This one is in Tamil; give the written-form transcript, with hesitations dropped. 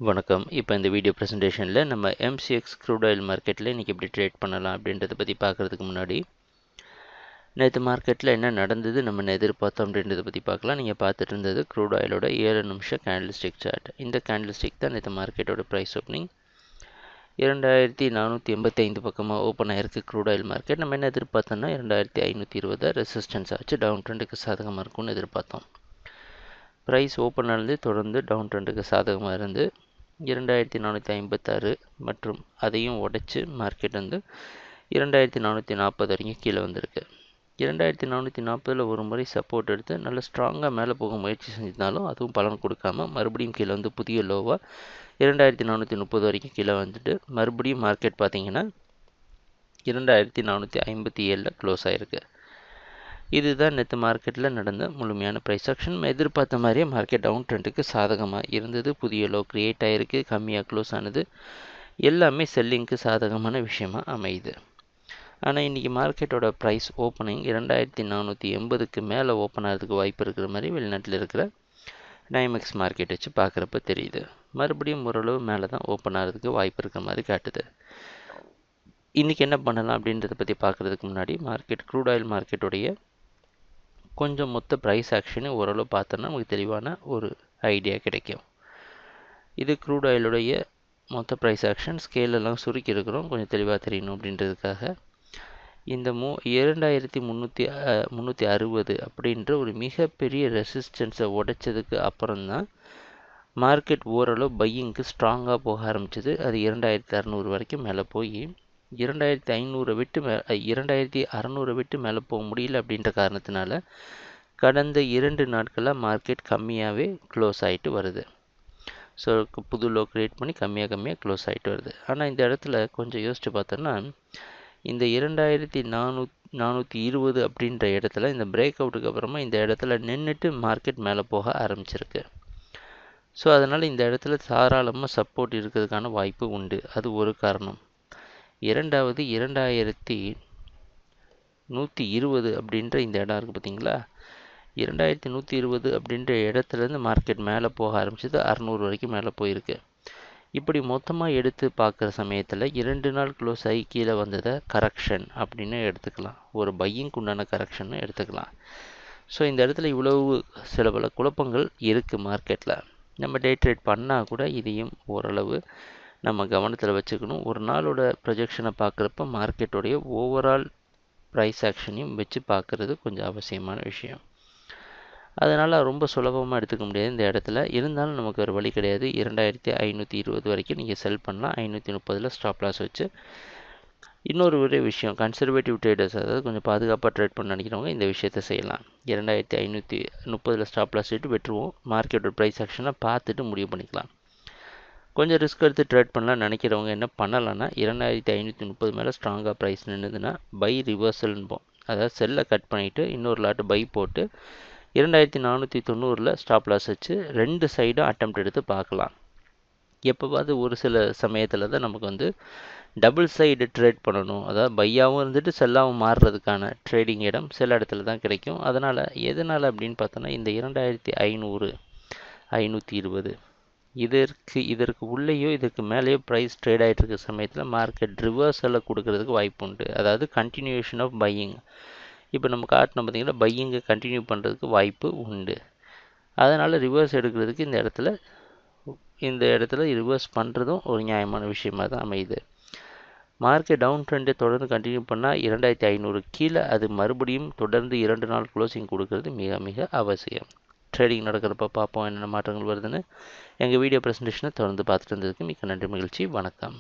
வணக்கம். இப்போ இந்த வீடியோ ப்ரெசன்டேஷனில் நம்ம MCX க்ரூட் ஆயில் மார்க்கெட்டில் இன்றைக்கி எப்படி ட்ரேட் பண்ணலாம் அப்படின்றத பற்றி பார்க்குறதுக்கு முன்னாடி நேற்று மார்க்கெட்டில் என்ன நடந்தது நம்ம எதிர்பார்த்தோம் அப்படின்றத பற்றி பார்க்கலாம். நீங்கள் பார்த்துட்டு இருந்தது க்ரூட் ஆயிலோட 7 நிமிஷம் கேண்டில்ஸ்டிக் சார்ட். இந்த கேண்டில்ஸ்டிக் தான் நேற்று மார்க்கெட்டோட ப்ரைஸ் ஓப்பனிங் 2485 பக்கமாக ஓப்பன் ஆயிருக்கு க்ரூட் ஆயில் மார்க்கெட். நம்ம என்ன எதிர்பார்த்தோம்னா 2520 ரெசிஸ்டன்ஸ் ஆச்சு, டவுன் ட்ரெண்டுக்கு சாதகமாக இருக்கும்னு எதிர்பார்த்தோம். ப்ரைஸ் ஓப்பன் ஆனது தொடர்ந்து டவுன் ட்ரெண்டுக்கு சாதகமாக இருந்து 2456 மற்றும் அதையும் உடைச்சு மார்க்கெட் வந்து 2440 வரைக்கும் கீழே வந்திருக்கு. 2440 ஒரு முறை சப்போர்ட் எடுத்து நல்ல ஸ்ட்ராங்காக மேலே போக முயற்சி செஞ்சிருந்தாலும் அதுவும் பலன் கொடுக்காம மறுபடியும் கீழே வந்து புதிய லோவாக 2430 வரைக்கும் கீழே வந்துட்டு மறுபடியும் மார்க்கெட் பார்த்தீங்கன்னா 2457 க்ளோஸ் ஆகிருக்கு. இதுதான் நேற்று மார்க்கெட்டில் நடந்த முழுமையான ப்ரைஸ் ஆக்ஷன். எதிர்பார்த்த மாதிரியே மார்க்கெட் டவுன் ட்ரெண்டுக்கு சாதகமாக இருந்தது. புதிய லோ கிரியேட் ஆகிருக்கு, கம்மியாக க்ளோஸ் ஆனது, எல்லாமே செல்லிங்க்கு சாதகமான விஷயமாக அமையுது. ஆனால் இன்றைக்கி மார்க்கெட்டோட ப்ரைஸ் ஓப்பனிங் 2480க்கு மேலே ஓப்பன் ஆகிறதுக்கு வாய்ப்பு இருக்கிற மாதிரி வெளிநாட்டில் இருக்கிற டைமெக்ஸ் மார்க்கெட் வச்சு பார்க்குறப்ப தெரியுது. மறுபடியும் ஓரளவு மேலே தான் ஓப்பன் ஆகிறதுக்கு வாய்ப்பு இருக்கிற மாதிரி காட்டுது. இன்றைக்கி என்ன பண்ணலாம் அப்படின்றத பற்றி பார்க்குறதுக்கு முன்னாடி மார்க்கெட் க்ரூட் ஆயில் மார்க்கெட்டுடைய கொஞ்சம் மொத்த ப்ரைஸ் ஆக்ஷனு ஓரளவு பார்த்தோன்னா நமக்கு தெளிவான ஒரு ஐடியா கிடைக்கும். இது க்ரூட் ஆயிலுடைய மொத்த ப்ரைஸ் ஆக்ஷன் ஸ்கேலெல்லாம் சுருக்கி இருக்கிறோம் கொஞ்சம் தெளிவாக தெரியணும் அப்படின்றதுக்காக. இந்த 2360 அப்படின்ற ஒரு மிகப்பெரிய ரெசிஸ்டன்ஸை உடைச்சதுக்கு அப்புறம்தான் மார்க்கெட் ஓரளவு பையிங்க்கு ஸ்ட்ராங்காக போக ஆரம்பிச்சது. அது 2600 வரைக்கும் மேலே போய் 2500 விட்டு 2600 விட்டு மேலே போக முடியல அப்படின்ற காரணத்தினால கடந்த 2 நாட்களாக மார்க்கெட் கம்மியாகவே க்ளோஸ் ஆகிட்டு வருது. ஸோ புது லோ கிரியேட் பண்ணி கம்மியாக க்ளோஸ் ஆகிட்டு வருது. ஆனால் இந்த இடத்துல கொஞ்சம் யோசித்து பார்த்தோன்னா இந்த 2420 அப்படின்ற இடத்துல இந்த பிரேக் அவுட்டுக்கு அப்புறமா இந்த இடத்துல நின்றுட்டு மார்க்கெட் மேலே போக ஆரம்பிச்சிருக்கு. ஸோ அதனால் இந்த இடத்துல தாராளமாக சப்போர்ட் இருக்கிறதுக்கான வாய்ப்பு உண்டு. அது ஒரு காரணம். இரண்டாவது 2120 அப்படின்ற இந்த இடம் இருக்குது பார்த்தீங்களா, 2120 அப்படின்ற இடத்துலேருந்து மார்க்கெட் மேலே போக ஆரம்பிச்சது 600 வரைக்கும் மேலே போயிருக்கு. இப்படி மொத்தமாக எடுத்து பார்க்குற சமயத்தில் 2 நாள் க்ளோஸ் ஆகி கீழே வந்ததை கரெக்ஷன் அப்படின்னு எடுத்துக்கலாம், ஒரு பையிங்க்கு உண்டான கரெக்ஷன் எடுத்துக்கலாம். ஸோ இந்த இடத்துல இவ்வளவு சில பல குழப்பங்கள் இருக்குது மார்க்கெட்டில். நம்ம டே ட்ரேட் பண்ணால் கூட இதையும் ஓரளவு நம்ம கவனத்தில் வச்சுக்கணும். ஒரு நாளோட ப்ரொஜெக்ஷனை பார்க்குறப்ப மார்க்கெட்டோடைய ஓவரால் ப்ரைஸ் ஆக்ஷனையும் வச்சு பார்க்குறது கொஞ்சம் அவசியமான விஷயம். அதனால் ரொம்ப சுலபமாக எடுத்துக்க முடியாது இந்த இடத்துல. இருந்தாலும் நமக்கு ஒரு வழி கிடையாது. 2520 வரைக்கும் நீங்கள் செல் பண்ணலாம். 530 ஸ்டாப் லாஸ் வச்சு. இன்னொரு ஒரே விஷயம், கன்சர்வேட்டிவ் ட்ரேடர்ஸ், அதாவது கொஞ்சம் பாதுகாப்பாக ட்ரேட் பண்ண நினைக்கிறவங்க இந்த விஷயத்தை செய்யலாம். 2530 ஸ்டாப் லாஸ் விட்டு வெட்டுருவோம். மார்க்கெட்டோட ப்ரைஸ் ஆக்ஷனை பார்த்துட்டு முடிவு பண்ணிக்கலாம். கொஞ்சம் ரிஸ்க் எடுத்து ட்ரேட் பண்ணலாம் நினைக்கிறவங்க என்ன பண்ணலான்னா 2530 மேலே ஸ்ட்ராங்காக ப்ரைஸ் நின்றுதுன்னா பை ரிவர்சல்ன்போம். அதாவது செல்லை கட் பண்ணிவிட்டு இன்னொரு லாட்டு பை போட்டு 2490 ஸ்டாப் லாஸ் வச்சு 2 சைடும் அட்டெம்ப்ட் எடுத்து பார்க்கலாம். எப்போவாது ஒரு சில சமயத்தில் தான் நமக்கு வந்து டபுள் சைடு ட்ரேட் பண்ணணும், அதாவது பையாகவும் இருந்துட்டு செல்லாகவும் மாறுறதுக்கான ட்ரேடிங் இடம் சில இடத்துல தான் கிடைக்கும். அதனால் எதனால் அப்படின்னு பார்த்தோன்னா இந்த 2500 520 இதற்கு உள்ளேயோ இதற்கு மேலேயோ ப்ரைஸ் ட்ரேட் ஆகிட்டு இருக்க சமயத்தில் மார்க்கெட் ரிவர்சலை கொடுக்கறதுக்கு வாய்ப்பு உண்டு. அதாவது கண்டினியூஷன் ஆஃப் பையிங். இப்போ நம்ம காட்டினோம் பார்த்தீங்கன்னா பையிங்கை கண்டினியூ பண்ணுறதுக்கு வாய்ப்பு உண்டு. அதனால் ரிவர்ஸ் எடுக்கிறதுக்கு இந்த இடத்துல ரிவர்ஸ் பண்ணுறதும் ஒரு நியாயமான விஷயமாக தான் அமையுது. மார்க்கெட் டவுன் ட்ரெண்டை தொடர்ந்து கண்டினியூ பண்ணால் 2500 கீழே அது மறுபடியும் தொடர்ந்து 2 நாள் க்ளோசிங் கொடுக்கறது மிக மிக அவசியம். ட்ரேடிங் நடக்கிறப்ப பார்ப்போம் என்னென்ன மாற்றங்கள் வருதுன்னு. எங்கள் வீடியோ ப்ரெசன்டேஷனை தொடர்ந்து பார்த்துட்டு இருந்ததுக்கு மிக்க நன்றி, மகிழ்ச்சி, வணக்கம்.